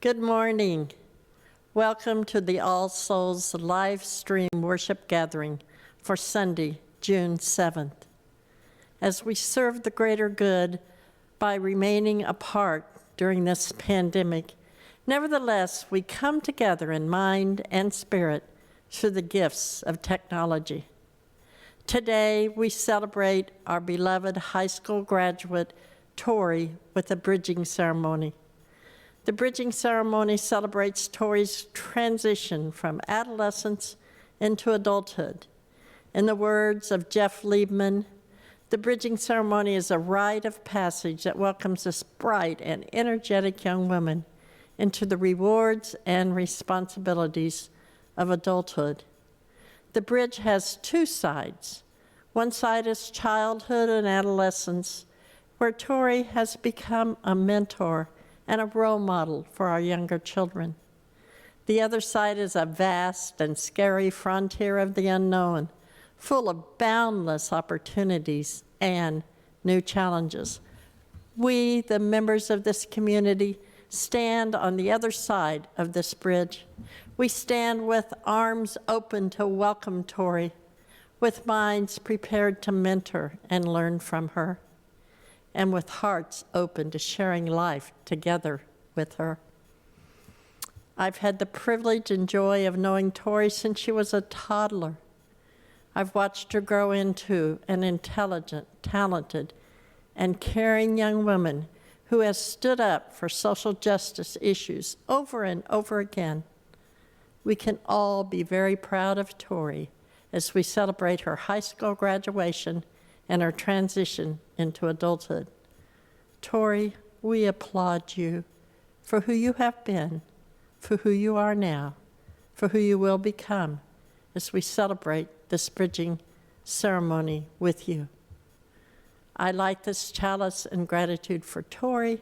Good morning. Welcome to the All Souls live stream worship gathering for Sunday, June 7th. As we serve the greater good by remaining apart during this pandemic, nevertheless, we come together in mind and spirit through the gifts of technology. Today, we celebrate our beloved high school graduate, Tori, with a bridging ceremony. The bridging ceremony celebrates Tori's transition from adolescence into adulthood. In the words of Jeff Liebman, the bridging ceremony is a rite of passage that welcomes this bright and energetic young woman into the rewards and responsibilities of adulthood. The bridge has two sides. One side is childhood and adolescence, where Tori has become a mentor and a role model for our younger children. The other side is a vast and scary frontier of the unknown, full of boundless opportunities and new challenges. We, the members of this community, stand on the other side of this bridge. We stand with arms open to welcome Tori, with minds prepared to mentor and learn from her, and with hearts open to sharing life together with her. I've had the privilege and joy of knowing Tori since she was a toddler. I've watched her grow into an intelligent, talented, and caring young woman who has stood up for social justice issues over and over again. We can all be very proud of Tori as we celebrate her high school graduation and her transition into adulthood. Tori, we applaud you for who you have been, for who you are now, for who you will become as we celebrate this bridging ceremony with you. I light this chalice in gratitude for Tori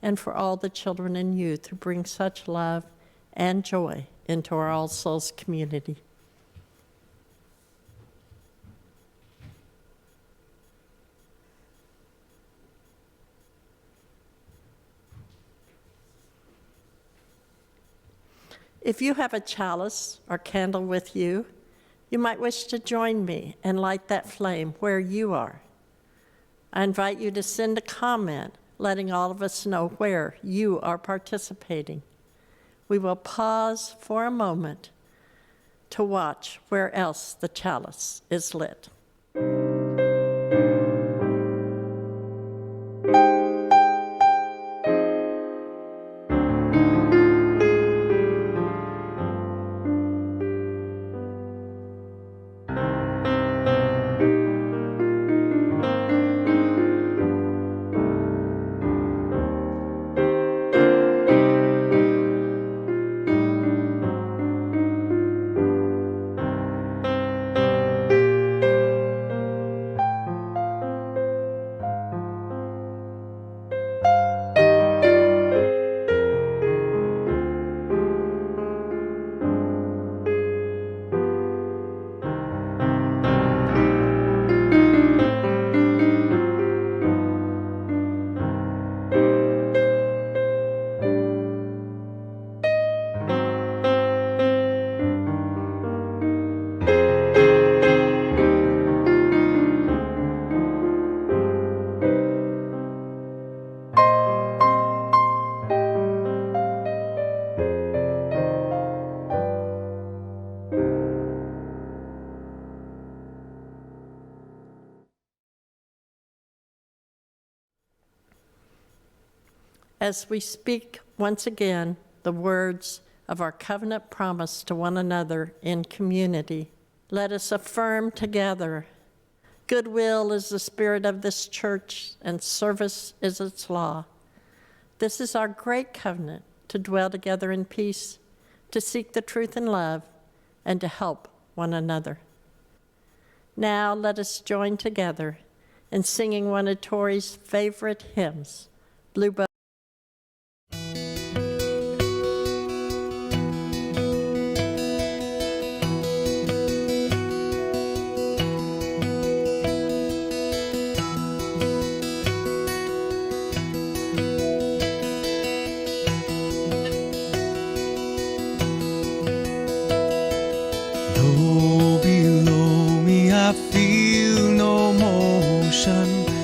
and for all the children and youth who bring such love and joy into our All Souls community. If you have a chalice or candle with you, you might wish to join me and light that flame where you are. I invite you to send a comment letting all of us know where you are participating. We will pause for a moment to watch where else the chalice is lit. As we speak once again the words of our covenant promise to one another in community, let us affirm together, goodwill is the spirit of this church, and service is its law. This is our great covenant, to dwell together in peace, to seek the truth in love, and to help one another. Now let us join together in singing one of Tori's favorite hymns, Bluebell.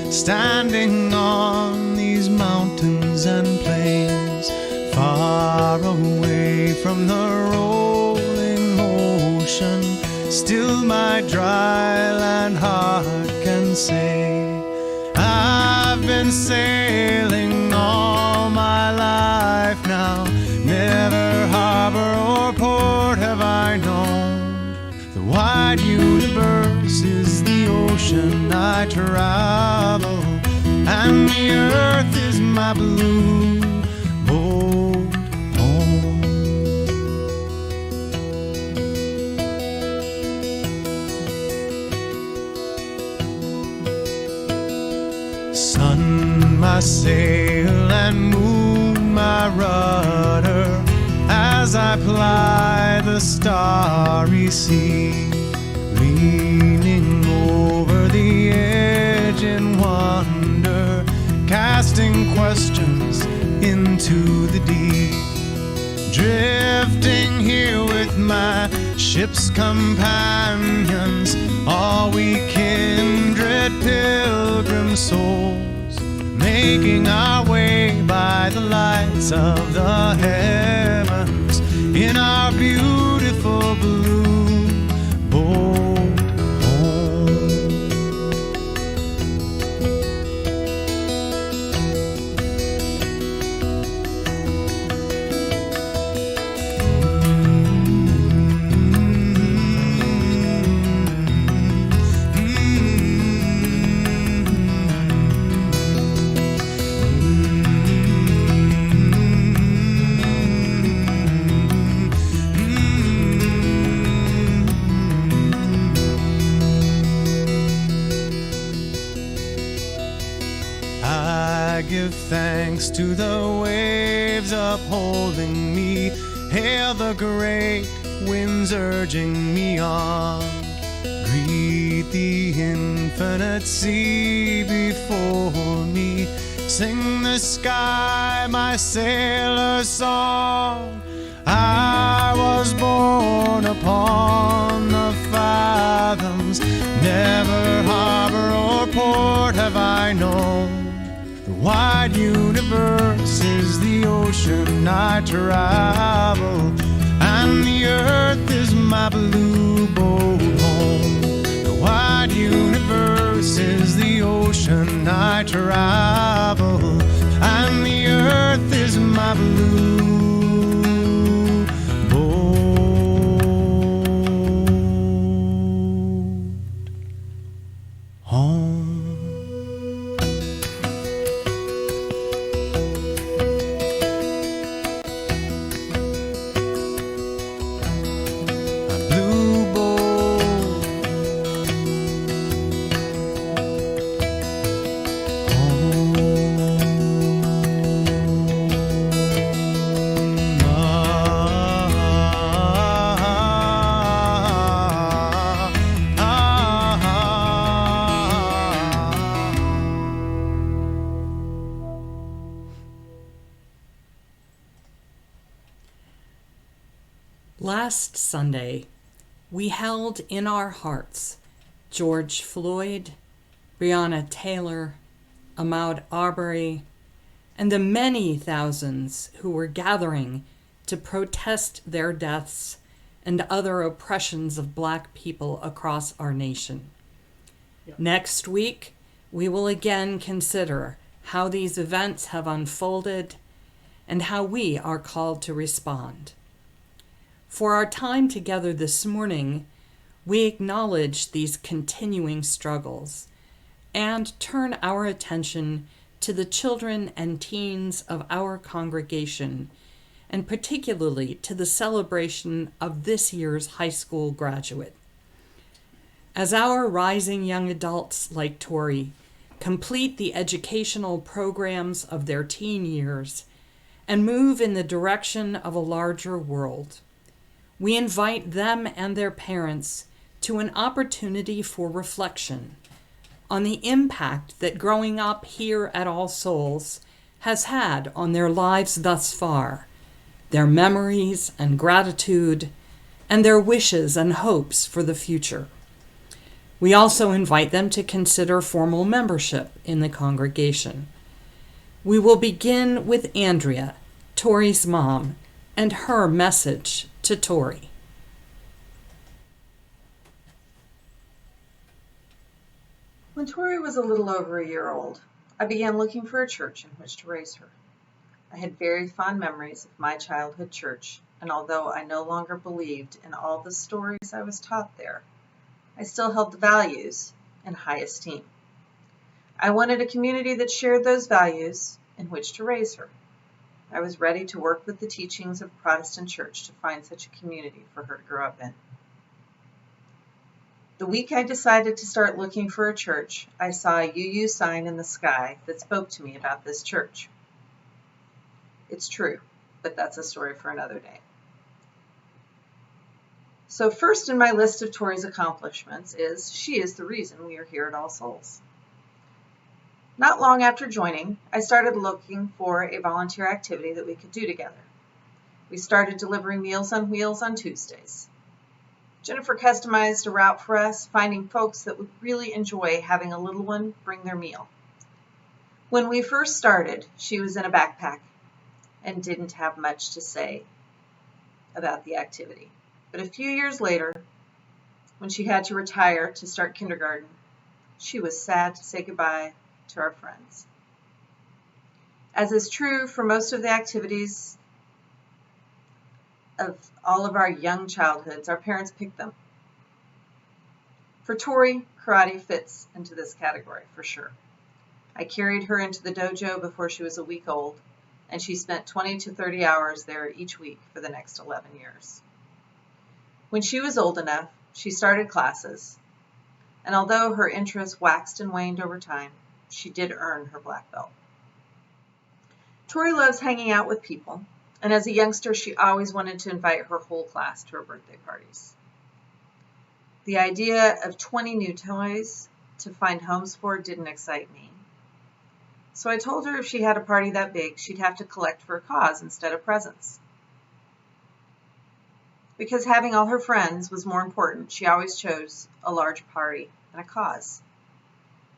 Standing on these mountains and plains, far away from the rolling ocean, still my dry land heart can say, I've been sailing all my life now, never harbor or port have I known. The wide universe is the ocean I travel, and the earth is my blue boat home. Sun, my sail, and moon, my rudder, as I ply the starry sea, leaning over the edge in wonder, casting questions into the deep, drifting here with my ship's companions, all we kindred pilgrim souls, making our way by the lights of the heavens in our beautiful blue boat home. Give thanks to the waves upholding me, hail the great winds urging me on, greet the infinite sea before me, sing the sky my sailor's song. I was born upon the fathoms, never harbor or port have I known. The wide universe is the ocean I travel, and the earth is my blue boat home. The wide universe is the ocean I travel, and the earth is my blue boat home. Last Sunday, we held in our hearts George Floyd, Breonna Taylor, Ahmaud Arbery, and the many thousands who were gathering to protest their deaths and other oppressions of Black people across our nation. Yeah. Next week, we will again consider how these events have unfolded and how we are called to respond. For our time together this morning, we acknowledge these continuing struggles and turn our attention to the children and teens of our congregation, and particularly to the celebration of this year's high school graduate. As our rising young adults like Tori complete the educational programs of their teen years and move in the direction of a larger world, we invite them and their parents to an opportunity for reflection on the impact that growing up here at All Souls has had on their lives thus far, their memories and gratitude, and their wishes and hopes for the future. We also invite them to consider formal membership in the congregation. We will begin with Andrea, Tori's mom, and her message to Tori. When Tori was a little over a year old, I began looking for a church in which to raise her. I had very fond memories of my childhood church, and although I no longer believed in all the stories I was taught there, I still held the values in high esteem. I wanted a community that shared those values in which to raise her. I was ready to work with the teachings of Protestant church to find such a community for her to grow up in. The week I decided to start looking for a church, I saw a UU sign in the sky that spoke to me about this church. It's true, but that's a story for another day. So first in my list of Tori's accomplishments is she is the reason we are here at All Souls. Not long after joining, I started looking for a volunteer activity that we could do together. We started delivering Meals on Wheels on Tuesdays. Jennifer customized a route for us, finding folks that would really enjoy having a little one bring their meal. When we first started, she was in a backpack and didn't have much to say about the activity. But a few years later, when she had to retire to start kindergarten, she was sad to say goodbye to our friends. As is true for most of the activities of all of our young childhoods, our parents picked them. For Tori, karate fits into this category for sure. I carried her into the dojo before she was a week old, and she spent 20 to 30 hours there each week for the next 11 years. When she was old enough, she started classes, and although her interest waxed and waned over time, she did earn her black belt. Tori loves hanging out with people, and as a youngster, she always wanted to invite her whole class to her birthday parties. The idea of 20 new toys to find homes for didn't excite me. So I told her if she had a party that big, she'd have to collect for a cause instead of presents. Because having all her friends was more important, she always chose a large party and a cause.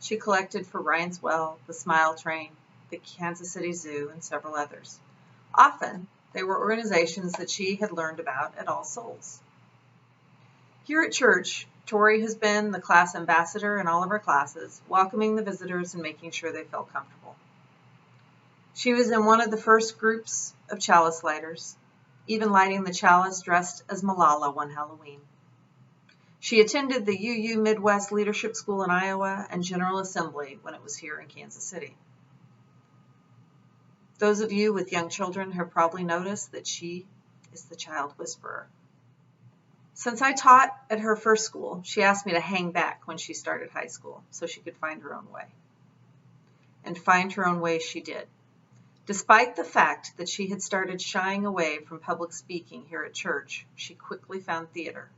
She collected for Ryan's Well, the Smile Train, the Kansas City Zoo, and several others. Often, they were organizations that she had learned about at All Souls. Here at church, Tori has been the class ambassador in all of our classes, welcoming the visitors and making sure they felt comfortable. She was in one of the first groups of chalice lighters, even lighting the chalice dressed as Malala one Halloween. She attended the UU Midwest Leadership School in Iowa and General Assembly when it was here in Kansas City. Those of you with young children have probably noticed that she is the child whisperer. Since I taught at her first school, she asked me to hang back when she started high school so she could find her own way. And find her own way she did. Despite the fact that she had started shying away from public speaking here at church, she quickly found theater,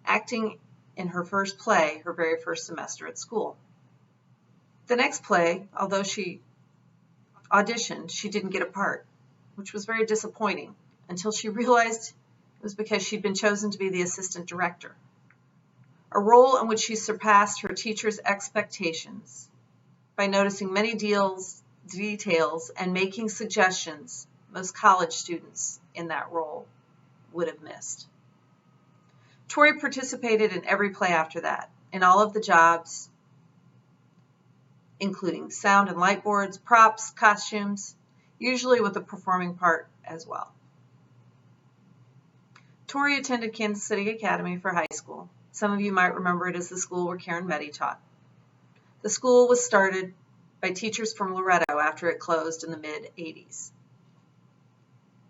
acting in her first play her very first semester at school. The next play, although she auditioned, she didn't get a part, which was very disappointing until she realized it was because she'd been chosen to be the assistant director, a role in which she surpassed her teacher's expectations by noticing many details and making suggestions most college students in that role would have missed. Tori participated in every play after that, in all of the jobs, including sound and light boards, props, costumes, usually with a performing part as well. Tori attended Kansas City Academy for high school. Some of you might remember it as the school where Karen Meddy taught. The school was started by teachers from Loretto after it closed in the mid-'80s.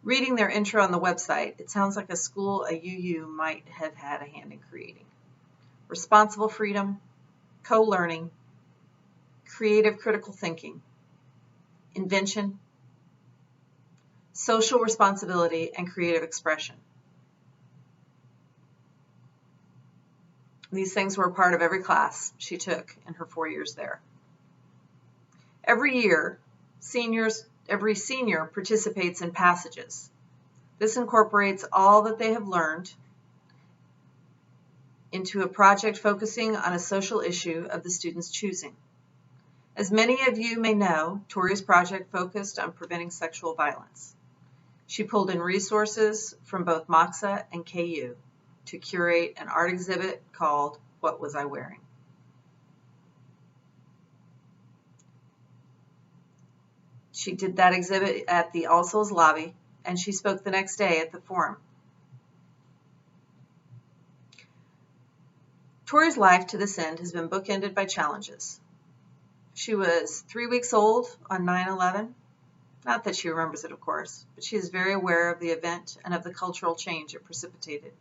Reading their intro on the website, it sounds like a school a UU might have had a hand in creating. Responsible freedom, co-learning, creative critical thinking, invention, social responsibility, and creative expression. These things were a part of every class she took in her 4 years there. Every year, every senior participates in passages. This incorporates all that they have learned into a project focusing on a social issue of the student's choosing. As many of you may know, Tori's project focused on preventing sexual violence. She pulled in resources from both Moxa and KU to curate an art exhibit called What Was I Wearing? She did that exhibit at the All Souls lobby, and she spoke the next day at the forum. Tori's life to this end has been bookended by challenges. She was 3 weeks old on 9/11. Not that she remembers it, of course, but she is very aware of the event and of the cultural change it precipitated.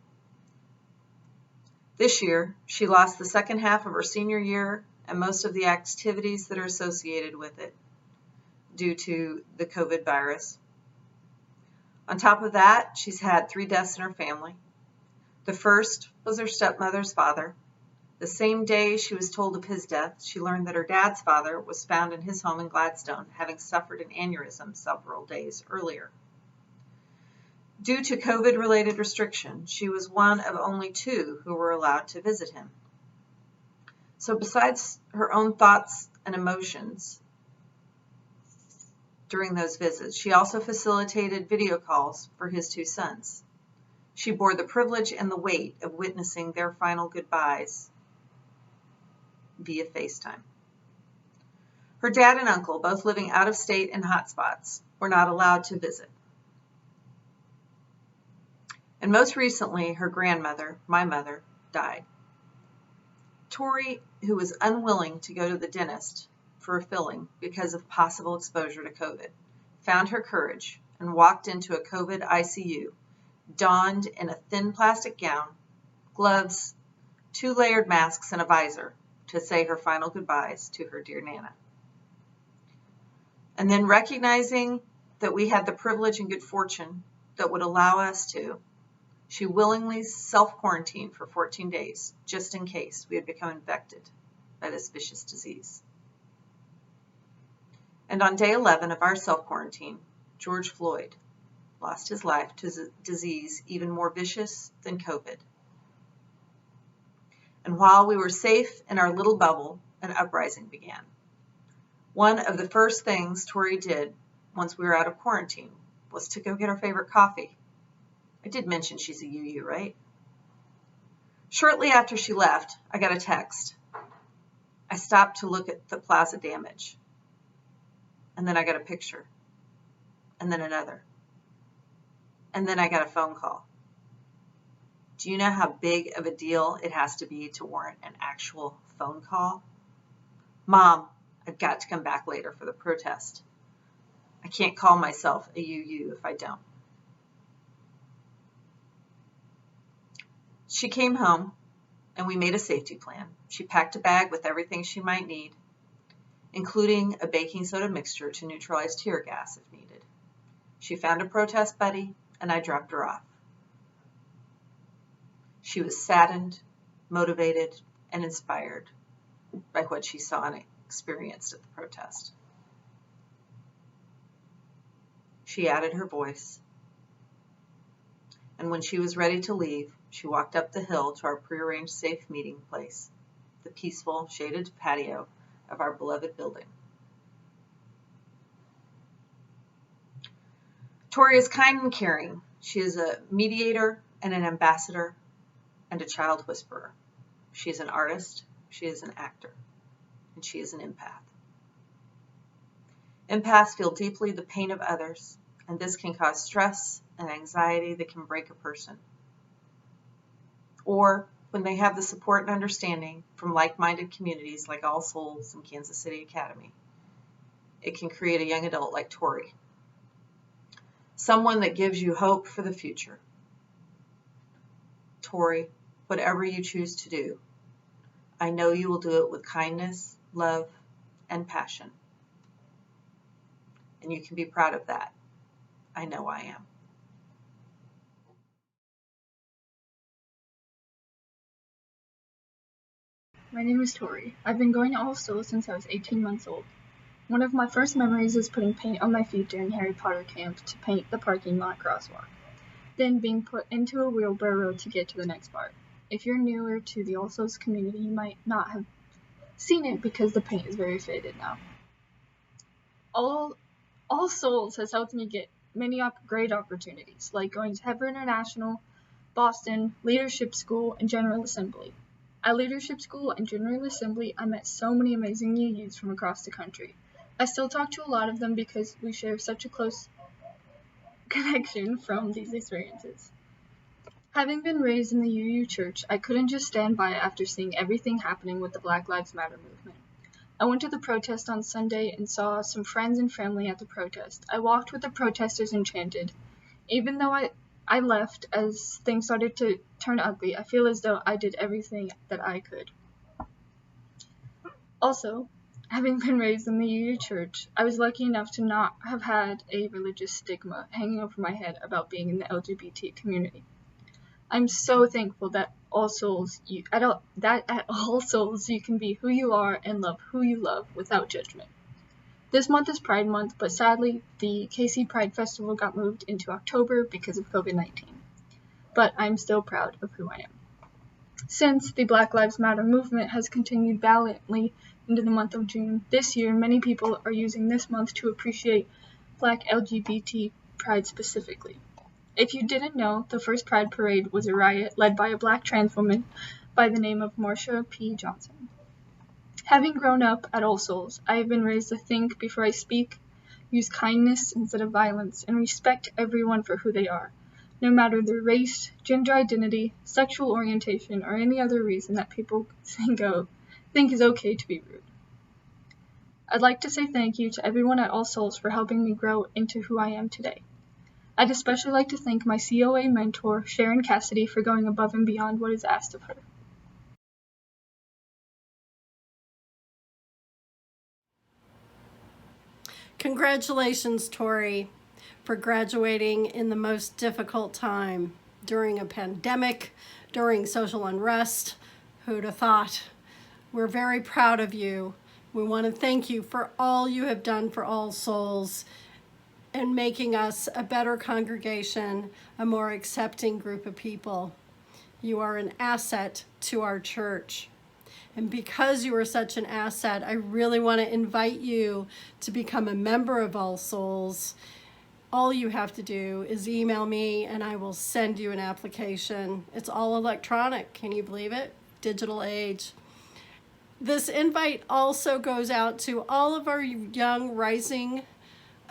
This year, she lost the second half of her senior year and most of the activities that are associated with it due to the COVID virus. On top of that, she's had 3 deaths in her family. The first was her stepmother's father. The same day she was told of his death, she learned that her dad's father was found in his home in Gladstone, having suffered an aneurysm several days earlier. Due to COVID-related restrictions, she was one of only 2 who were allowed to visit him. So besides her own thoughts and emotions during those visits, she also facilitated video calls for his 2 sons. She bore the privilege and the weight of witnessing their final goodbyes via FaceTime. Her dad and uncle, both living out of state in hotspots, were not allowed to visit. And most recently, her grandmother, my mother, died. Tori, who was unwilling to go to the dentist for a filling because of possible exposure to COVID, found her courage and walked into a COVID ICU, donned in a thin plastic gown, gloves, 2 layered masks, and a visor to say her final goodbyes to her dear Nana. And then recognizing that we had the privilege and good fortune that would allow us to, she willingly self-quarantined for 14 days, just in case we had become infected by this vicious disease. And on day 11 of our self-quarantine, George Floyd lost his life to a disease even more vicious than COVID. And while we were safe in our little bubble, an uprising began. One of the first things Tori did once we were out of quarantine was to go get our favorite coffee. I did mention she's a UU, right? Shortly after she left, I got a text. I stopped to look at the plaza damage. And then I got a picture. And then another. And then I got a phone call. Do you know how big of a deal it has to be to warrant an actual phone call? Mom, I've got to come back later for the protest. I can't call myself a UU if I don't. She came home and we made a safety plan. She packed a bag with everything she might need, including a baking soda mixture to neutralize tear gas if needed. She found a protest buddy and I dropped her off. She was saddened, motivated, and inspired by what she saw and experienced at the protest. She added her voice. And when she was ready to leave, she walked up the hill to our prearranged safe meeting place, the peaceful, shaded patio of our beloved building. Tori is kind and caring. She is a mediator and an ambassador and a child whisperer. She is an artist, she is an actor, and she is an empath. Empaths feel deeply the pain of others, and this can cause stress and anxiety that can break a person. Or when they have the support and understanding from like-minded communities like All Souls and Kansas City Academy, it can create a young adult like Tori. Someone that gives you hope for the future. Tori, whatever you choose to do, I know you will do it with kindness, love, and passion. And you can be proud of that. I know I am. My name is Tori. I've been going to All Souls since I was 18 months old. One of my first memories is putting paint on my feet during Harry Potter camp to paint the parking lot crosswalk, then being put into a wheelbarrow to get to the next part. If you're newer to the All Souls community, you might not have seen it because the paint is very faded now. All Souls has helped me get many great opportunities, like going to Heber International, Boston, Leadership School, and General Assembly. At Leadership School and General Assembly, I met so many amazing new youths from across the country. I still talk to a lot of them because we share such a close connection from these experiences. Having been raised in the UU Church, I couldn't just stand by after seeing everything happening with the Black Lives Matter movement. I went to the protest on Sunday and saw some friends and family at the protest. I walked with the protesters and chanted. Even though I left as things started to turn ugly, I feel as though I did everything that I could. Also, having been raised in the UU Church, I was lucky enough to not have had a religious stigma hanging over my head about being in the LGBT community. I'm so thankful that at All Souls you can be who you are and love who you love without judgment. This month is Pride Month, but sadly, the KC Pride Festival got moved into October because of COVID-19. But I'm still proud of who I am. Since the Black Lives Matter movement has continued valiantly into the month of June, this year many people are using this month to appreciate Black LGBT Pride specifically. If you didn't know, the first Pride Parade was a riot led by a Black trans woman by the name of Marsha P. Johnson. Having grown up at All Souls, I have been raised to think before I speak, use kindness instead of violence, and respect everyone for who they are, no matter their race, gender identity, sexual orientation, or any other reason that people think is okay to be rude. I'd like to say thank you to everyone at All Souls for helping me grow into who I am today. I'd especially like to thank my COA mentor, Sharon Cassidy, for going above and beyond what is asked of her. Congratulations, Tori, for graduating in the most difficult time during a pandemic, during social unrest. Who'd have thought? We're very proud of you. We want to thank you for all you have done for All Souls and making us a better congregation, a more accepting group of people. You are an asset to our church. And because you are such an asset, I really want to invite you to become a member of All Souls. All you have to do is email me and I will send you an application. It's all electronic. Can you believe it? Digital age. This invite also goes out to all of our young rising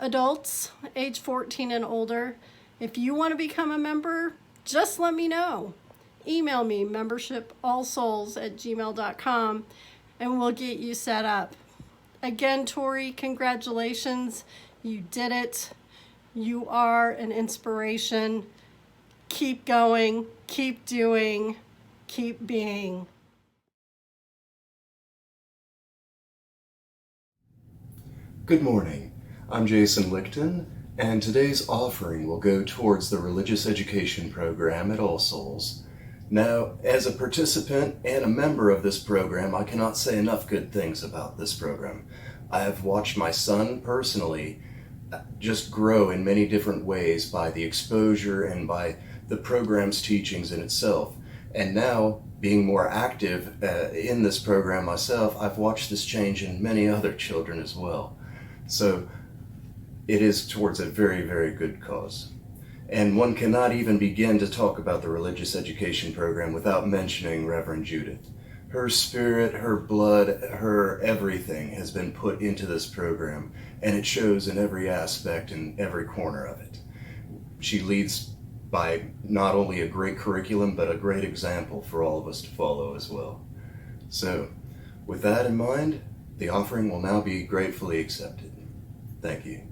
adults, age 14 and older. If you want to become a member, just let me know. Email me, membershipallsouls@gmail.com, and we'll get you set up. Again, Tori, congratulations. You did it. You are an inspiration. Keep going, keep doing, keep being. Good morning. I'm Jason Lichten, and today's offering will go towards the religious education program at All Souls. Now, as a participant and a member of this program, I cannot say enough good things about this program. I have watched my son personally just grow in many different ways by the exposure and by the program's teachings in itself. And now, being more active in this program myself, I've watched this change in many other children as well. So it is towards a very, very good cause. And one cannot even begin to talk about the religious education program without mentioning Reverend Judith. Her spirit, her blood, her everything has been put into this program, and it shows in every aspect and every corner of it. She leads by not only a great curriculum, but a great example for all of us to follow as well. So, with that in mind, the offering will now be gratefully accepted. Thank you.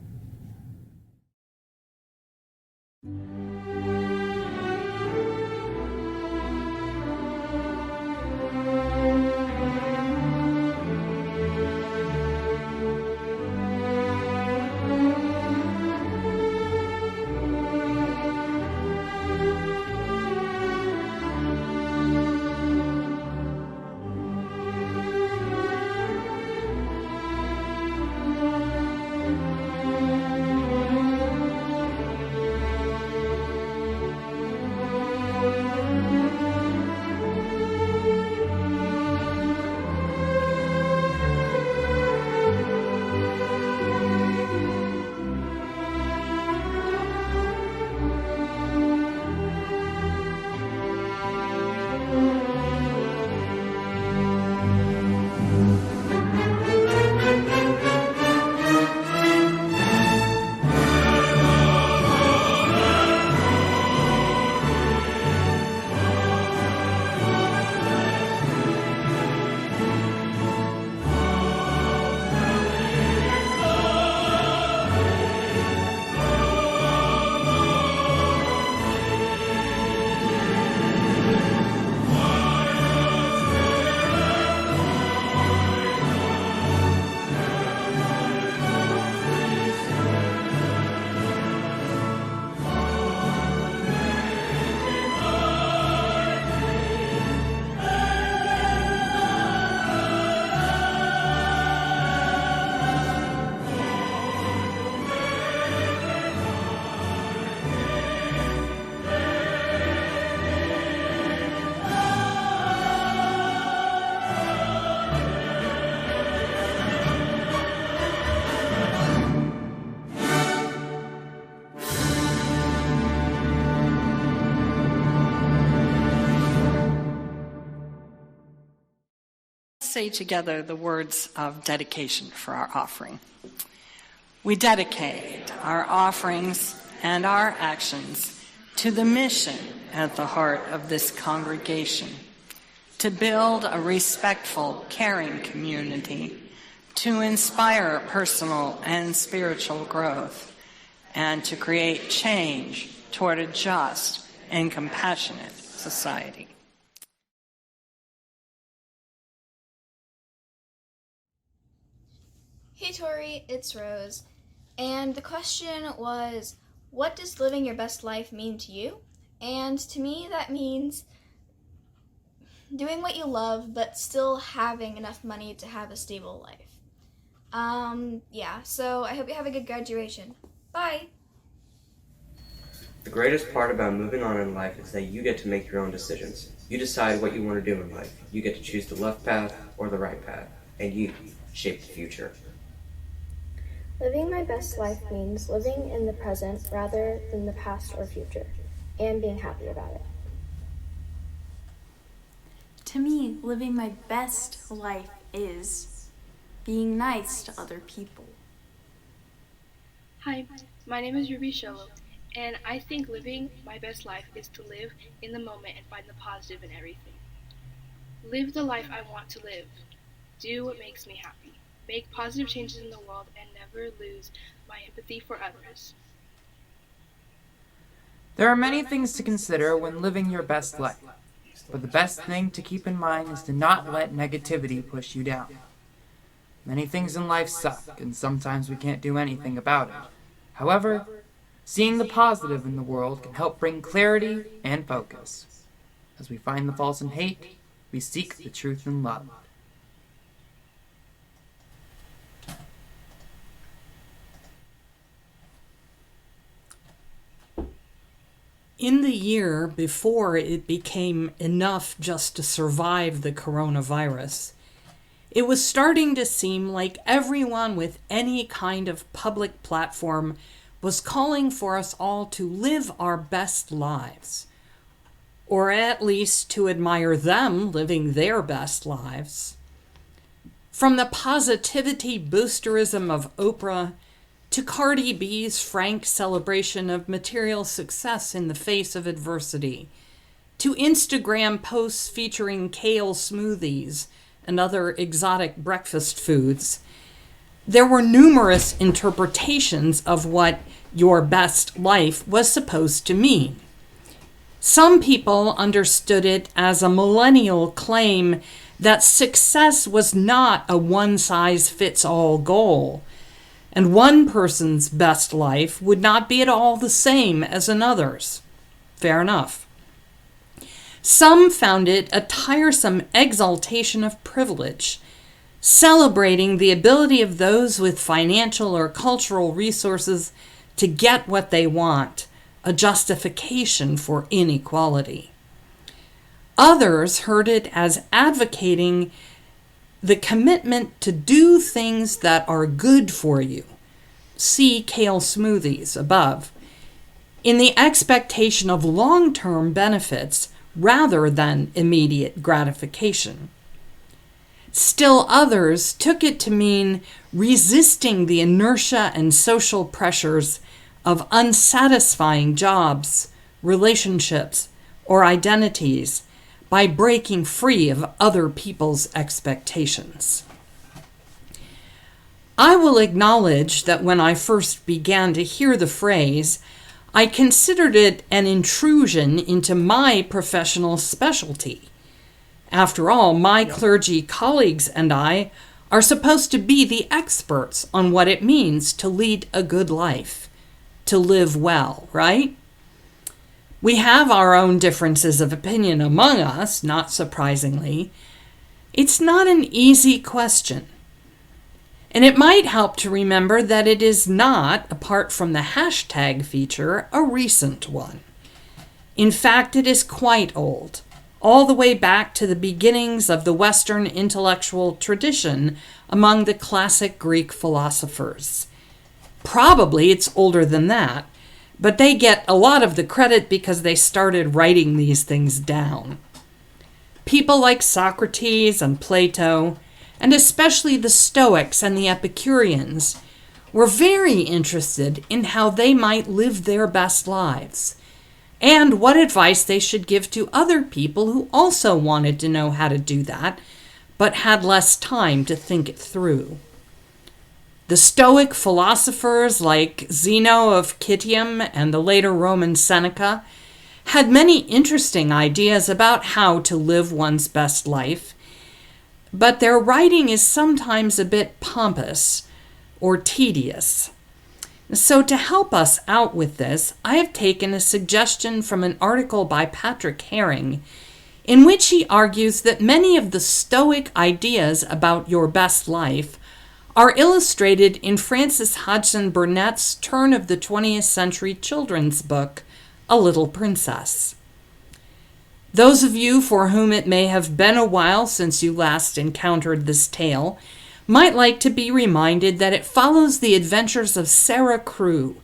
Say together the words of dedication for our offering. We dedicate our offerings and our actions to the mission at the heart of this congregation, to build a respectful, caring community, to inspire personal and spiritual growth, and to create change toward a just and compassionate society. Hey Tori, it's Rose, and the question was, what does living your best life mean to you? And to me that means doing what you love but still having enough money to have a stable life. So I hope you have a good graduation. Bye! The greatest part about moving on in life is that you get to make your own decisions. You decide what you want to do in life. You get to choose the left path or the right path, and you shape the future. Living my best life means living in the present rather than the past or future, and being happy about it. To me, living my best life is being nice to other people. Hi, my name is Ruby Sholo, and I think living my best life is to live in the moment and find the positive in everything. Live the life I want to live. Do what makes me happy. Make positive changes in the world and never lose my empathy for others. There are many things to consider when living your best life, but the best thing to keep in mind is to not let negativity push you down. Many things in life suck, and sometimes we can't do anything about it. However, seeing the positive in the world can help bring clarity and focus. As we find the false in hate, we seek the truth in love. In the year before it became enough just to survive the coronavirus, it was starting to seem like everyone with any kind of public platform was calling for us all to live our best lives, or at least to admire them living their best lives. From the positivity boosterism of Oprah to Cardi B's frank celebration of material success in the face of adversity, to Instagram posts featuring kale smoothies and other exotic breakfast foods, there were numerous interpretations of what your best life was supposed to mean. Some people understood it as a millennial claim that success was not a one-size-fits-all goal, and one person's best life would not be at all the same as another's. Fair enough. Some found it a tiresome exaltation of privilege, celebrating the ability of those with financial or cultural resources to get what they want, a justification for inequality. Others heard it as advocating the commitment to do things that are good for you. See kale smoothies above. In the expectation of long-term benefits rather than immediate gratification. Still others took it to mean resisting the inertia and social pressures of unsatisfying jobs, relationships, or identities by breaking free of other people's expectations. I will acknowledge that when I first began to hear the phrase, I considered it an intrusion into my professional specialty. After all, my clergy colleagues and I are supposed to be the experts on what it means to lead a good life, to live well, right? We have our own differences of opinion among us, not surprisingly. It's not an easy question. And it might help to remember that it is not, apart from the hashtag feature, a recent one. In fact, it is quite old, all the way back to the beginnings of the Western intellectual tradition among the classic Greek philosophers. Probably it's older than that, but they get a lot of the credit because they started writing these things down. People like Socrates and Plato, and especially the Stoics and the Epicureans, were very interested in how they might live their best lives, and what advice they should give to other people who also wanted to know how to do that, but had less time to think it through. The Stoic philosophers like Zeno of Citium and the later Roman Seneca had many interesting ideas about how to live one's best life, but their writing is sometimes a bit pompous or tedious. So to help us out with this, I have taken a suggestion from an article by Patrick Herring, in which he argues that many of the Stoic ideas about your best life are illustrated in Frances Hodgson Burnett's turn of the 20th century children's book, A Little Princess. Those of you for whom it may have been a while since you last encountered this tale might like to be reminded that it follows the adventures of Sarah Crewe,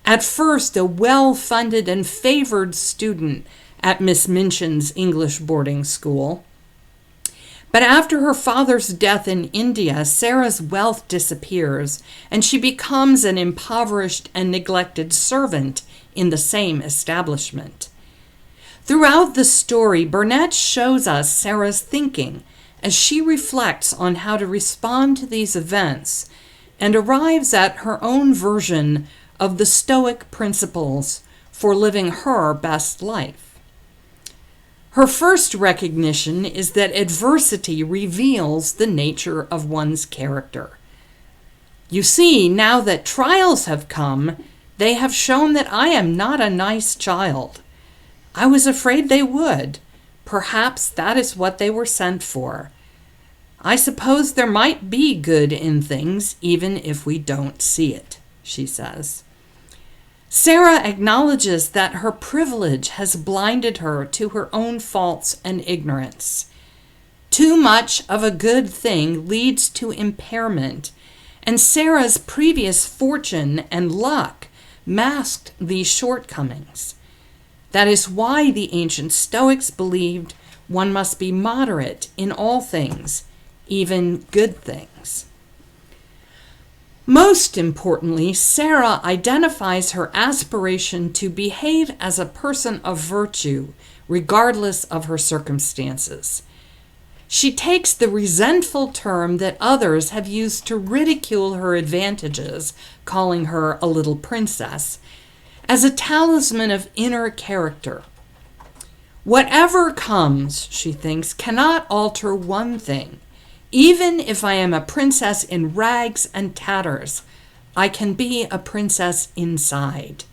at first a well-funded and favored student at Miss Minchin's English boarding school. But after her father's death in India, Sarah's wealth disappears, and she becomes an impoverished and neglected servant in the same establishment. Throughout the story, Burnett shows us Sarah's thinking as she reflects on how to respond to these events and arrives at her own version of the Stoic principles for living her best life. Her first recognition is that adversity reveals the nature of one's character. You see, now that trials have come, they have shown that I am not a nice child. I was afraid they would. Perhaps that is what they were sent for. I suppose there might be good in things, even if we don't see it, she says. Sarah acknowledges that her privilege has blinded her to her own faults and ignorance. Too much of a good thing leads to impairment, and Sarah's previous fortune and luck masked these shortcomings. That is why the ancient Stoics believed one must be moderate in all things, even good things. Most importantly, Sarah identifies her aspiration to behave as a person of virtue, regardless of her circumstances. She takes the resentful term that others have used to ridicule her advantages, calling her a little princess, as a talisman of inner character. Whatever comes, she thinks, cannot alter one thing. Even if I am a princess in rags and tatters, I can be a princess inside.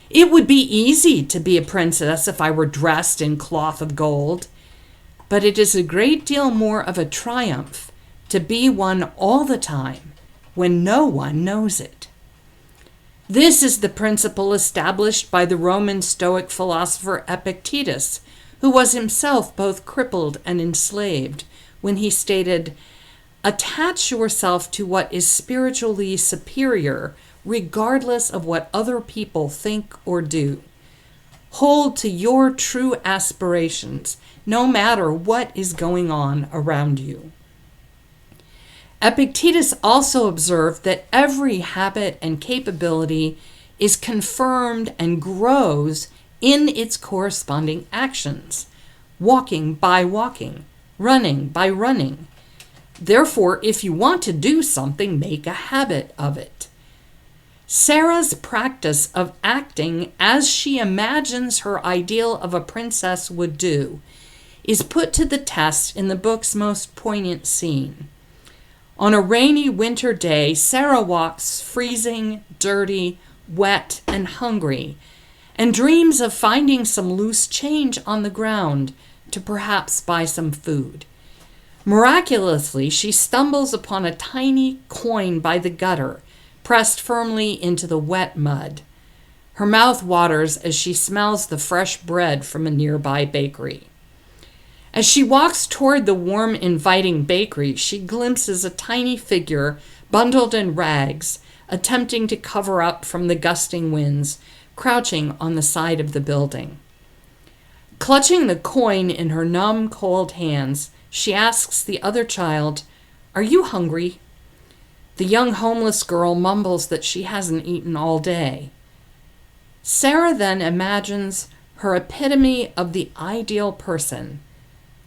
It would be easy to be a princess if I were dressed in cloth of gold, but it is a great deal more of a triumph to be one all the time when no one knows it. This is the principle established by the Roman Stoic philosopher Epictetus, who was himself both crippled and enslaved, when he stated, "Attach yourself to what is spiritually superior, regardless of what other people think or do. Hold to your true aspirations, no matter what is going on around you." Epictetus also observed that every habit and capability is confirmed and grows in its corresponding actions, walking by walking, running by running. Therefore, if you want to do something, make a habit of it. Sarah's practice of acting as she imagines her ideal of a princess would do is put to the test in the book's most poignant scene. On a rainy winter day, Sarah walks freezing, dirty, wet, and hungry, and dreams of finding some loose change on the ground to perhaps buy some food. Miraculously, she stumbles upon a tiny coin by the gutter, pressed firmly into the wet mud. Her mouth waters as she smells the fresh bread from a nearby bakery. As she walks toward the warm, inviting bakery, she glimpses a tiny figure bundled in rags, attempting to cover up from the gusting winds, crouching on the side of the building. Clutching the coin in her numb, cold hands, she asks the other child, "Are you hungry?" The young homeless girl mumbles that she hasn't eaten all day. Sarah then imagines her epitome of the ideal person,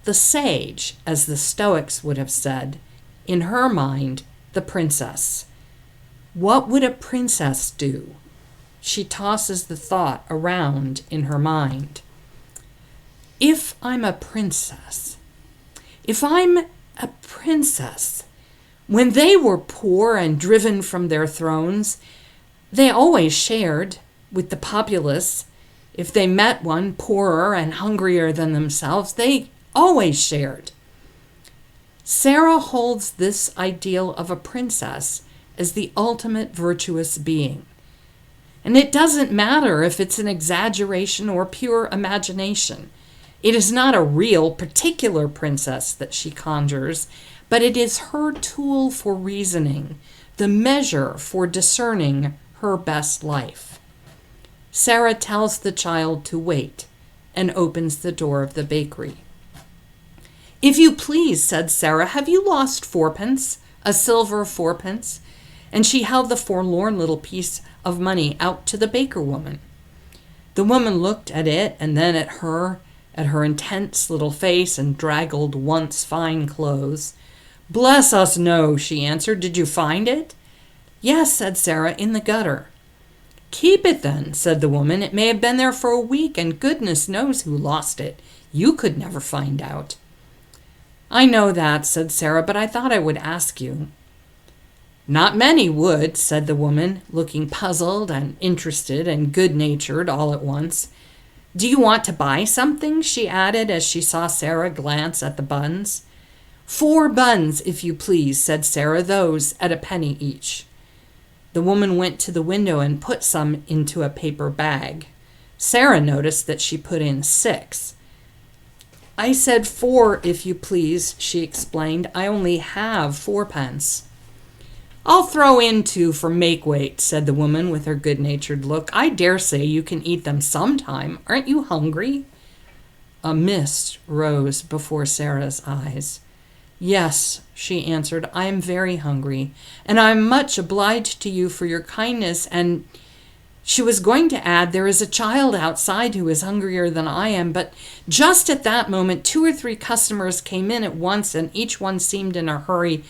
the sage, as the Stoics would have said, in her mind, the princess. What would a princess do? She tosses the thought around in her mind. If I'm a princess, when they were poor and driven from their thrones, they always shared with the populace. If they met one poorer and hungrier than themselves, they always shared. Sarah holds this ideal of a princess as the ultimate virtuous being. And it doesn't matter if it's an exaggeration or pure imagination. It is not a real, particular princess that she conjures, but it is her tool for reasoning, the measure for discerning her best life. Sarah tells the child to wait and opens the door of the bakery. "If you please," said Sarah, "have you lost fourpence, a silver fourpence?" And she held the forlorn little piece of money out to the baker woman. The woman looked at it and then at her intense little face and draggled, once fine clothes. "Bless us, no," she answered. "Did you find it?" "Yes," said Sarah, "in the gutter." "Keep it then," said the woman. "It may have been there for a week, and goodness knows who lost it. You could never find out." "I know that," said Sarah, "but I thought I would ask you." "Not many would," said the woman, looking puzzled and interested and good-natured all at once. "Do you want to buy something?" she added as she saw Sarah glance at the buns. "4 buns, if you please," said Sarah, "those at a penny each." The woman went to the window and put some into a paper bag. Sarah noticed that she put in 6. "I said 4, if you please," she explained. "I only have 4 pence." I'll throw in 2 for make weight, said the woman with her good-natured look. I dare say you can eat them sometime. Aren't you hungry? A mist rose before Sarah's eyes. Yes, she answered, I am very hungry, and I am much obliged to you for your kindness, and she was going to add, there is a child outside who is hungrier than I am, but just at that moment 2 or 3 customers came in at once, and each one seemed in a hurry,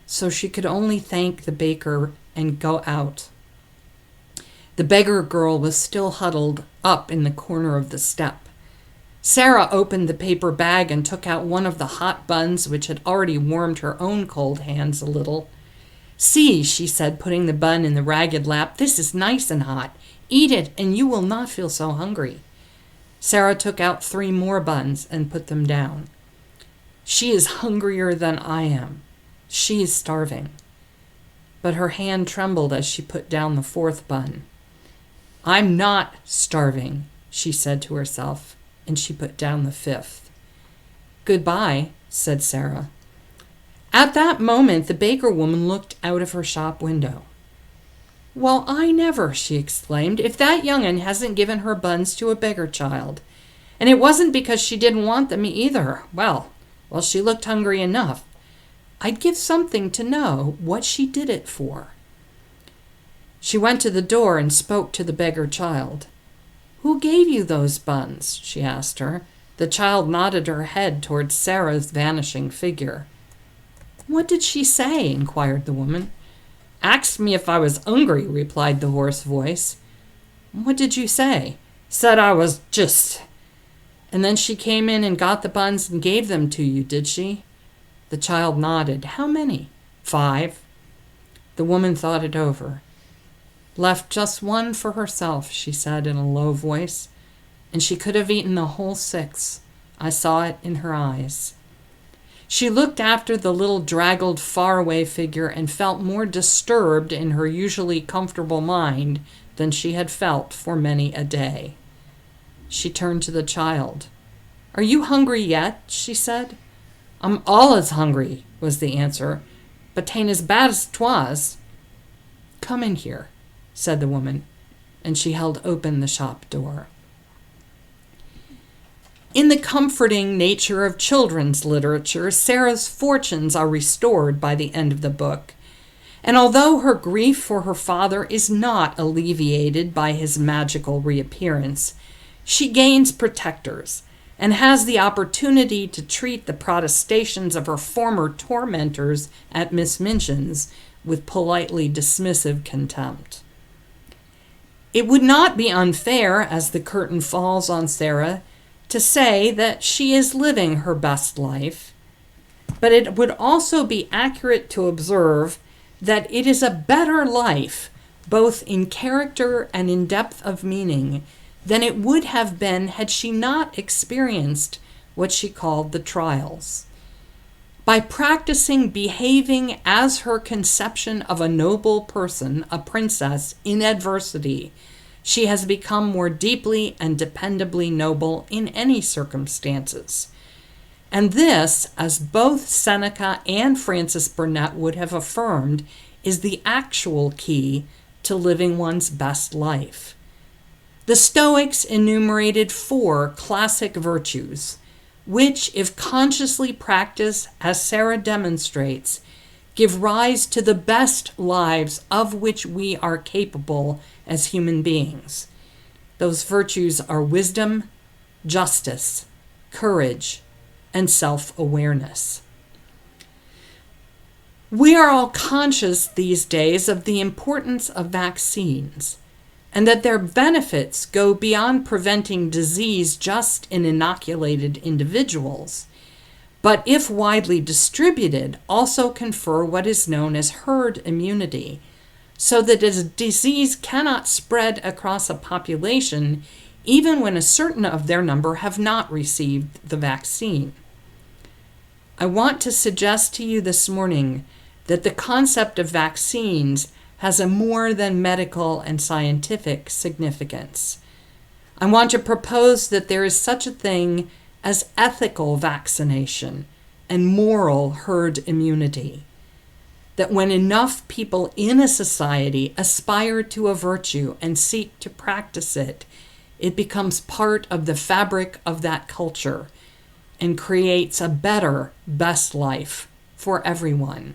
so she could only thank the baker and go out. The beggar girl was still huddled up in the corner of the step. Sarah opened the paper bag and took out one of the hot buns, which had already warmed her own cold hands a little. See, she said, putting the bun in the ragged lap, this is nice and hot. Eat it, and you will not feel so hungry. Sarah took out 3 more buns and put them down. She is hungrier than I am. She is starving. But her hand trembled as she put down the 4th bun. I'm not starving, she said to herself, and she put down the 5th. Goodbye, said Sarah. At that moment, the baker woman looked out of her shop window. Well, I never, she exclaimed, if that young'un hasn't given her buns to a beggar child. And it wasn't because she didn't want them either. Well, she looked hungry enough. I'd give something to know what she did it for. She went to the door and spoke to the beggar child. Who gave you those buns? She asked her. The child nodded her head towards Sarah's vanishing figure. What did she say? Inquired the woman. Asked me if I was hungry, replied the hoarse voice. What did you say? Said I was just. And then she came in and got the buns and gave them to you, did she? The child nodded. How many? 5. The woman thought it over. Left just 1 for herself, she said in a low voice, and she could have eaten the whole 6. I saw it in her eyes. She looked after the little draggled faraway figure and felt more disturbed in her usually comfortable mind than she had felt for many a day. She turned to the child. Are you hungry yet? She said. I'm allus hungry, was the answer, but 'tain't as bad as 'twas. Come in here, said the woman, and she held open the shop door. In the comforting nature of children's literature, Sarah's fortunes are restored by the end of the book, and although her grief for her father is not alleviated by his magical reappearance, she gains protectors and has the opportunity to treat the protestations of her former tormentors at Miss Minchin's with politely dismissive contempt. It would not be unfair, as the curtain falls on Sarah, to say that she is living her best life, but it would also be accurate to observe that it is a better life, both in character and in depth of meaning, than it would have been had she not experienced what she called the trials. By practicing behaving as her conception of a noble person, a princess, in adversity, she has become more deeply and dependably noble in any circumstances. And this, as both Seneca and Francis Burnett would have affirmed, is the actual key to living one's best life. The Stoics enumerated 4 classic virtues, which, if consciously practiced, as Sarah demonstrates, give rise to the best lives of which we are capable as human beings. Those virtues are wisdom, justice, courage, and self-awareness. We are all conscious these days of the importance of vaccines, and that their benefits go beyond preventing disease just in inoculated individuals, but if widely distributed, also confer what is known as herd immunity, so that a disease cannot spread across a population even when a certain of their number have not received the vaccine. I want to suggest to you this morning that the concept of vaccines has a more than medical and scientific significance. I want to propose that there is such a thing as ethical vaccination and moral herd immunity. that when enough people in a society aspire to a virtue and seek to practice it, it becomes part of the fabric of that culture and creates a better, best life for everyone.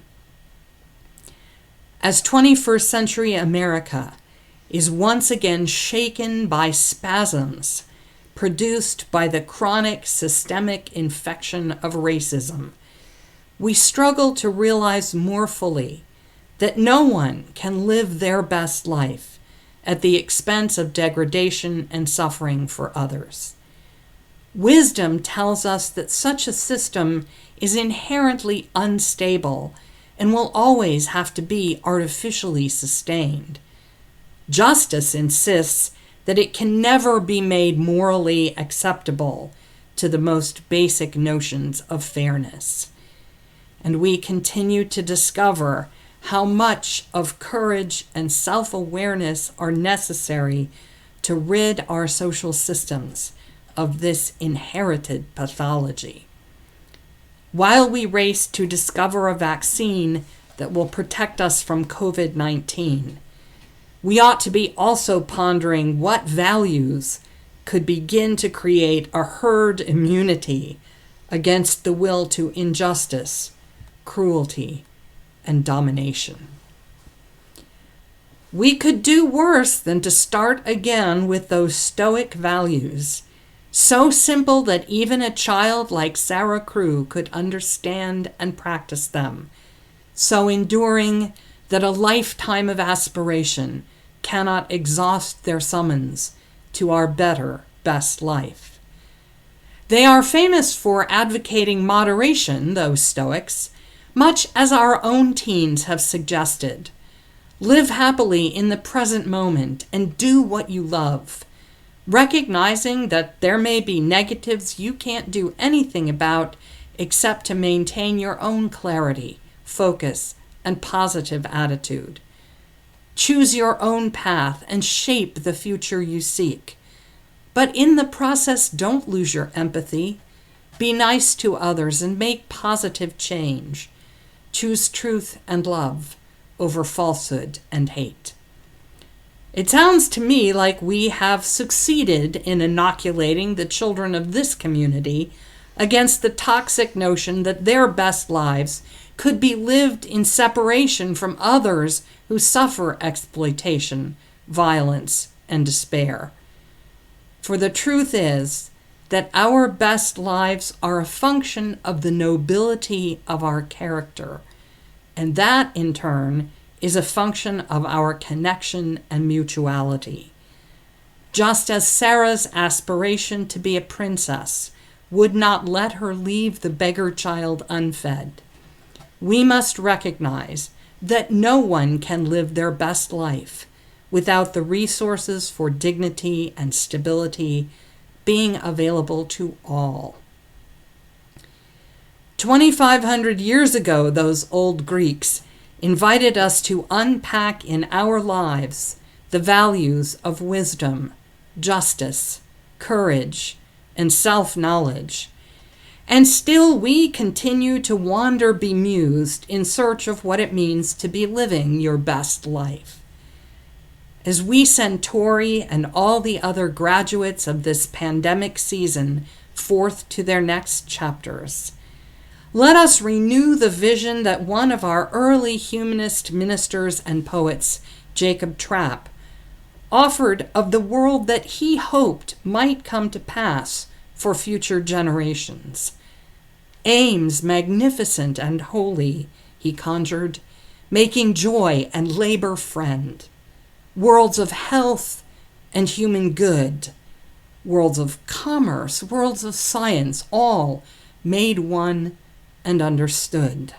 As 21st century America is once again shaken by spasms produced by the chronic systemic infection of racism, we struggle to realize more fully that no one can live their best life at the expense of degradation and suffering for others. Wisdom tells us that such a system is inherently unstable and will always have to be artificially sustained. Justice insists that it can never be made morally acceptable to the most basic notions of fairness. And we continue to discover how much of courage and self-awareness are necessary to rid our social systems of this inherited pathology. While we race to discover a vaccine that will protect us from COVID-19, we ought to be also pondering what values could begin to create a herd immunity against the will to injustice, cruelty, and domination. We could do worse than to start again with those Stoic values, so simple that even a child like Sarah Crew could understand and practice them, so enduring that a lifetime of aspiration cannot exhaust their summons to our better, best life. They are famous for advocating moderation, those Stoics, much as our own teens have suggested. Live happily in the present moment and do what you love, recognizing that there may be negatives you can't do anything about except to maintain your own clarity, focus, and positive attitude. Choose your own path and shape the future you seek. But in the process, don't lose your empathy. Be nice to others and make positive change. Choose truth and love over falsehood and hate. It sounds to me like we have succeeded in inoculating the children of this community against the toxic notion that their best lives could be lived in separation from others who suffer exploitation, violence, and despair. For the truth is that our best lives are a function of the nobility of our character, and that, in turn, is a function of our connection and mutuality. Just as Sarah's aspiration to be a princess would not let her leave the beggar child unfed, we must recognize that no one can live their best life without the resources for dignity and stability being available to all. 2,500 years ago, those old Greeks invited us to unpack in our lives the values of wisdom, justice, courage, and self-knowledge. And still we continue to wander bemused in search of what it means to be living your best life. As we send Tori and all the other graduates of this pandemic season forth to their next chapters, let us renew the vision that one of our early humanist ministers and poets, Jacob Trapp, offered of the world that he hoped might come to pass for future generations. Aims magnificent and holy, he conjured, making joy and labor friend. Worlds of health and human good, worlds of commerce, worlds of science, all made one and understood.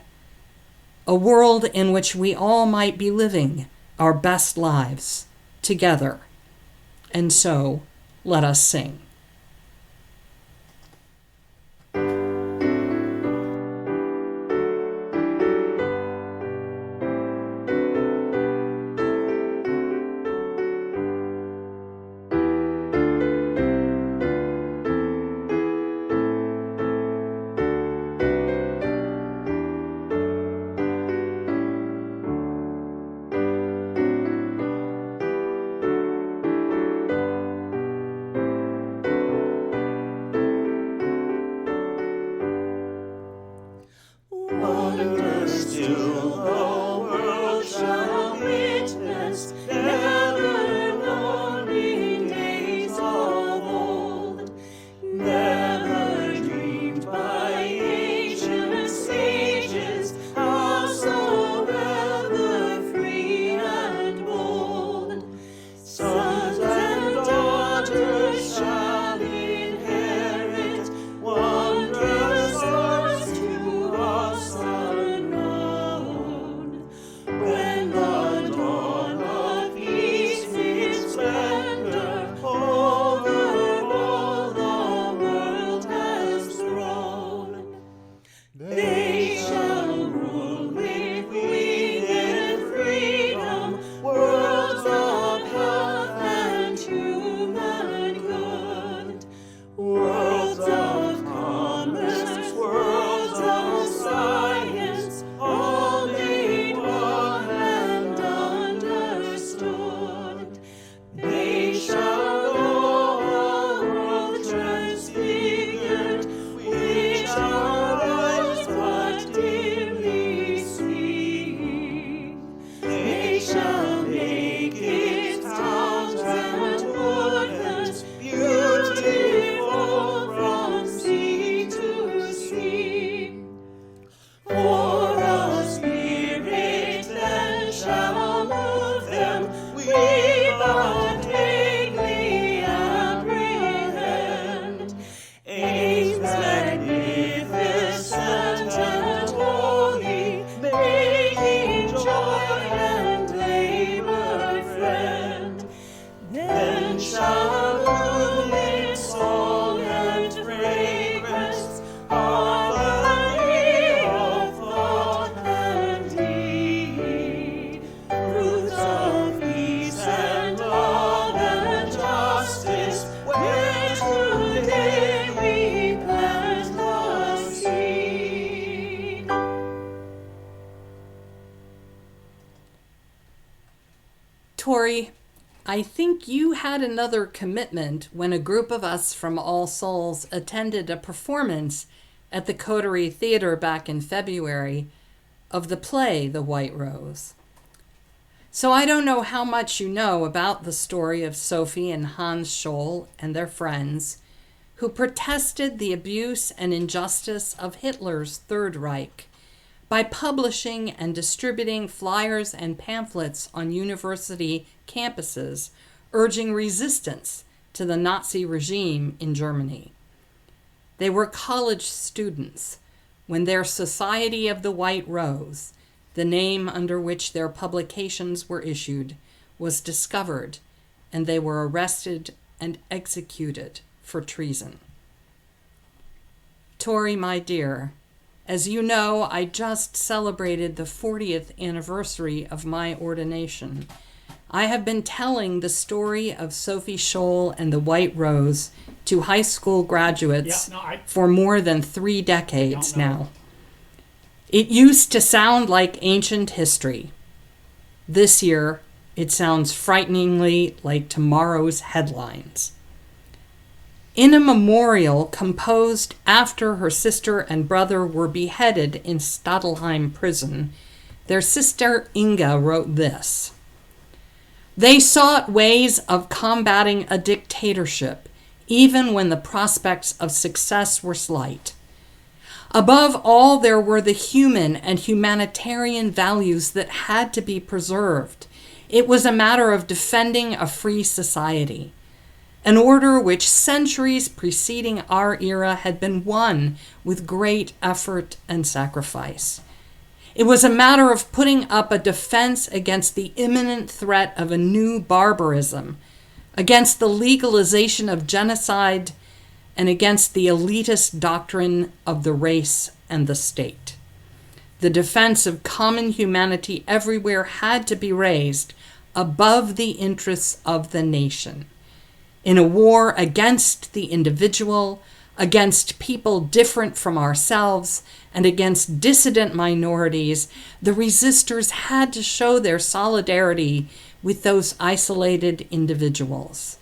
A world in which we all might be living our best lives together. And so, let us sing. wonder still the world shall witness, never knowing days of old, never dreamed by ancient sages, howsoever free and bold. Sons and daughters shall inherit wondrous earths to us unknown. When the dawn of peace with splendor over all the world has thrown, they shall rule with winged freedom, worlds of health and human good, worlds of commerce, worlds of science, all made one and understood. They shall know a world transfigured, which our eyes but dimly see. They shall make its towns and woodlands beautiful from sea to sea. For a spirit then shall move them, we but vaguely apprehend. Aims magnificent and holy, making joy and labor friend. Then shall illuminate song and fragrance, harmony of thought and deed, fruits of peace and love and justice, where today we plant the seed. Tori, I think you had another commitment when a group of us from All Souls attended a performance at the Coterie Theater back in February of the play The White Rose. So I don't know how much you know about the story of Sophie and Hans Scholl and their friends who protested the abuse and injustice of Hitler's Third Reich by publishing and distributing flyers and pamphlets on university campuses urging resistance to the Nazi regime in Germany. They were college students when their Society of the White Rose, the name under which their publications were issued, was discovered, and they were arrested and executed for treason. Tori, my dear, as you know, I just celebrated the 40th anniversary of my ordination. I have been telling the story of Sophie Scholl and the White Rose to high school graduates for more than 3 decades now. It used to sound like ancient history. This year, it sounds frighteningly like tomorrow's headlines. In a memorial composed after her sister and brother were beheaded in Stadelheim prison, their sister Inga wrote this: "They sought ways of combating a dictatorship, even when the prospects of success were slight. Above all, there were the human and humanitarian values that had to be preserved. It was a matter of defending a free society, an order which centuries preceding our era had been won with great effort and sacrifice. It was a matter of putting up a defense against the imminent threat of a new barbarism, against the legalization of genocide, and against the elitist doctrine of the race and the state. The defense of common humanity everywhere had to be raised above the interests of the nation. In a war against the individual, against people different from ourselves, and against dissident minorities, the resistors had to show their solidarity with those isolated individuals.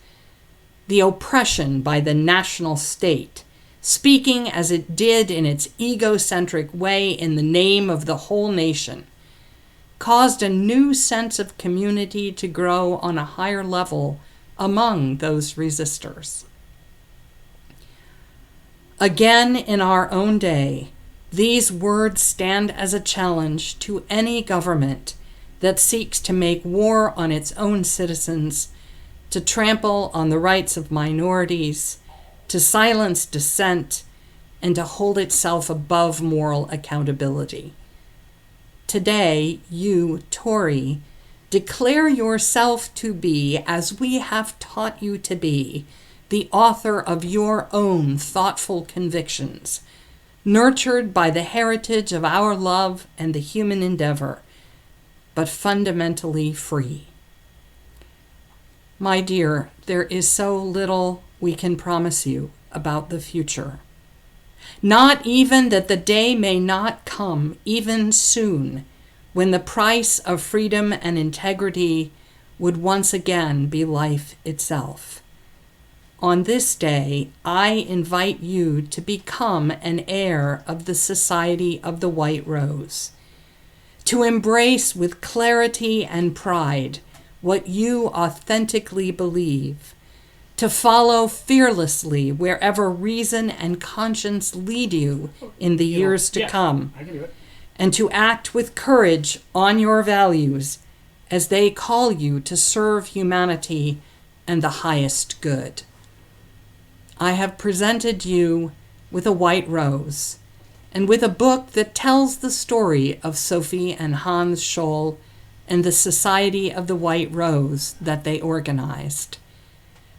The oppression by the national state, speaking as it did in its egocentric way in the name of the whole nation, caused a new sense of community to grow on a higher level among those resistors. Again, in our own day, these words stand as a challenge to any government that seeks to make war on its own citizens, to trample on the rights of minorities, to silence dissent, and to hold itself above moral accountability. Today, you, Tory, declare yourself to be, as we have taught you to be, the author of your own thoughtful convictions, nurtured by the heritage of our love and the human endeavor, but fundamentally free. My dear, there is so little we can promise you about the future. Not even that the day may not come, even soon, when the price of freedom and integrity would once again be life itself. On this day, I invite you to become an heir of the Society of the White Rose, to embrace with clarity and pride what you authentically believe, to follow fearlessly wherever reason and conscience lead you in the years to come, and to act with courage on your values as they call you to serve humanity and the highest good. I have presented you with a white rose and with a book that tells the story of Sophie and Hans Scholl and the Society of the White Rose that they organized.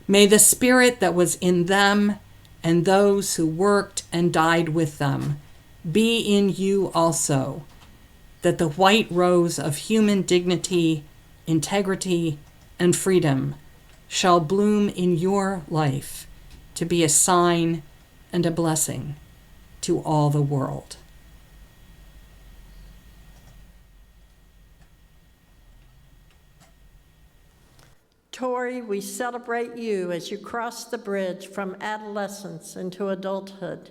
May the spirit that was in them and those who worked and died with them be in you also, that the white rose of human dignity, integrity, and freedom shall bloom in your life to be a sign and a blessing to all the world. Tori, we celebrate you as you cross the bridge from adolescence into adulthood.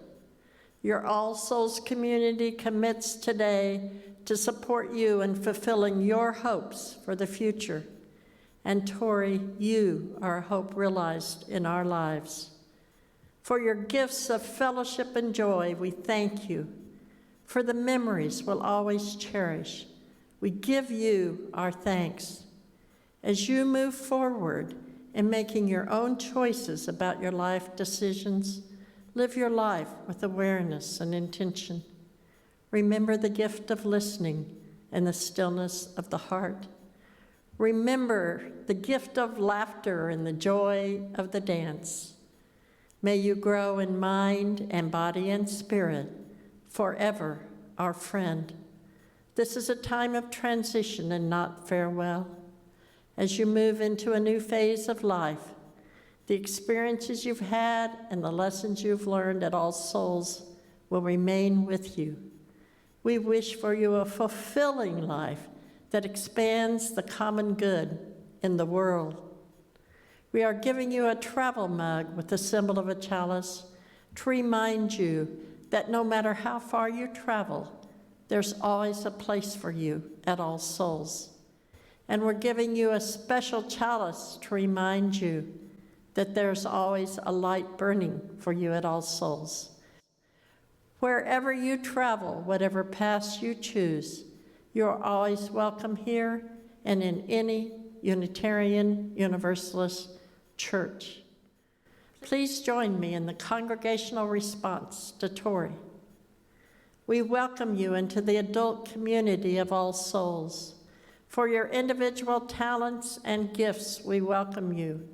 Your All Souls community commits today to support you in fulfilling your hopes for the future. And Tori, you are a hope realized in our lives. For your gifts of fellowship and joy, we thank you. For the memories we'll always cherish, we give you our thanks. As you move forward in making your own choices about your life decisions, live your life with awareness and intention. Remember the gift of listening and the stillness of the heart. Remember the gift of laughter and the joy of the dance. May you grow in mind and body and spirit, forever our friend. This is a time of transition and not farewell. As you move into a new phase of life, the experiences you've had and the lessons you've learned at All Souls will remain with you. We wish for you a fulfilling life that expands the common good in the world. We are giving you a travel mug with the symbol of a chalice to remind you that no matter how far you travel, there's always a place for you at All Souls. And we're giving you a special chalice to remind you that there's always a light burning for you at All Souls. Wherever you travel, whatever path you choose, you're always welcome here and in any Unitarian Universalist church. Please join me in the congregational response to Tori. We welcome you into the adult community of All Souls. For your individual talents and gifts, we welcome you.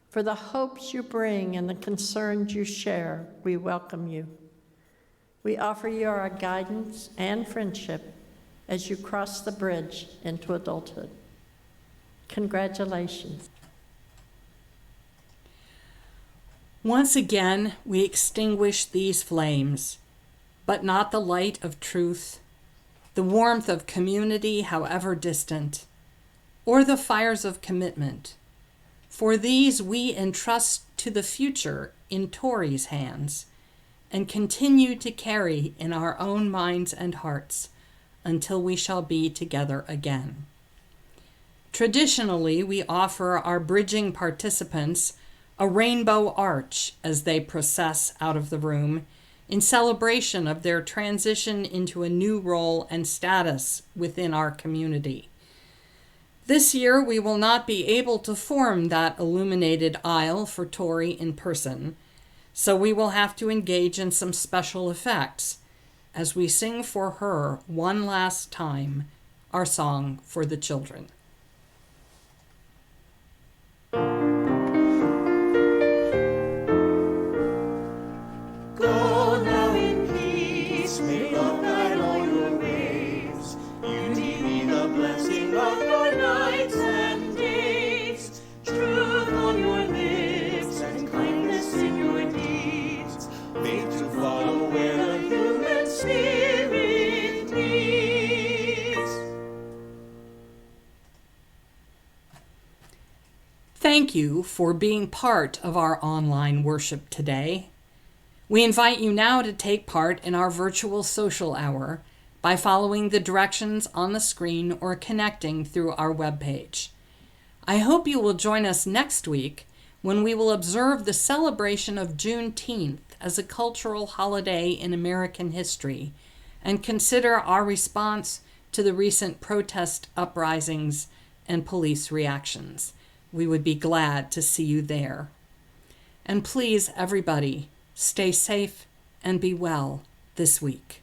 For the hopes you bring and the concerns you share, we welcome you. We offer you our guidance and friendship as you cross the bridge into adulthood. Congratulations. Once again, we extinguish these flames, but not the light of truth, the warmth of community, however distant, or the fires of commitment. For these we entrust to the future in Tori's hands, and continue to carry in our own minds and hearts until we shall be together again. Traditionally, we offer our bridging participants a rainbow arch as they process out of the room in celebration of their transition into a new role and status within our community. This year, we will not be able to form that illuminated aisle for Tori in person, so we will have to engage in some special effects as we sing for her one last time our song for the children. Go now in peace, may love guide all your ways. Beauty be the blessing of your nights and days. Truth on your lips and kindness in your deeds. Faith to follow where the human spirit leads. Thank you for being part of our online worship today. We invite you now to take part in our virtual social hour by following the directions on the screen or connecting through our webpage. I hope you will join us next week when we will observe the celebration of Juneteenth as a cultural holiday in American history and consider our response to the recent protest uprisings and police reactions. We would be glad to see you there. And please, everybody, stay safe and be well this week.